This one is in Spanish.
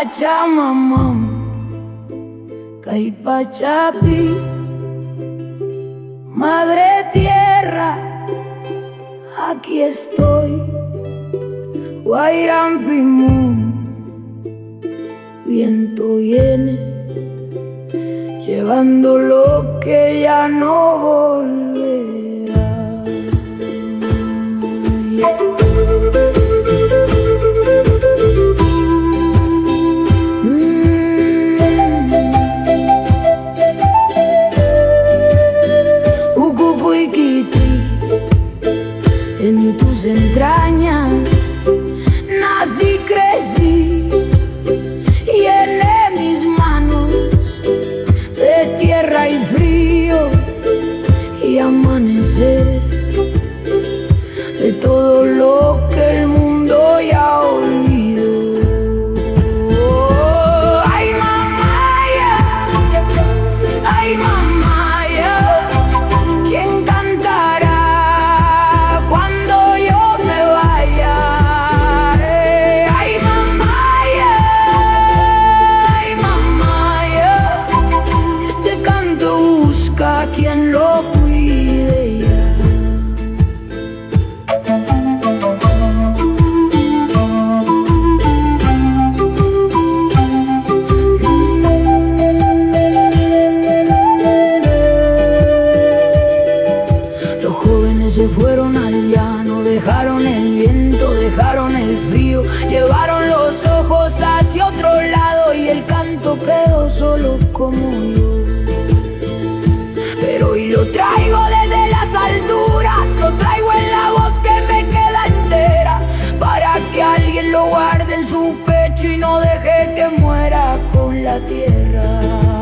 Pachamama, Caipachapi, Madre Tierra, aquí estoy. Guayrampimu, viento viene, llevando lo que ya no volverá. En tus entrañas nací, crecí, llené mis manos de tierra y frío y amanecer de todo lo que el mundo ya olvidó. Ay, mamaya, ay, mamaya, ¿quién cantará cuando yo me vaya? Ay, mamaya, este canto busca a quien lo cuide ya. Los jóvenes se fueron al llano, dejaron el viento, dejaron el frío, llevaron los ojos hacia otro lado y el canto quedó solo como yo. Pero hoy lo traigo desde las alturas, lo traigo en la voz que me queda entera, para que alguien lo guarde en su pecho y no deje que muera con la tierra.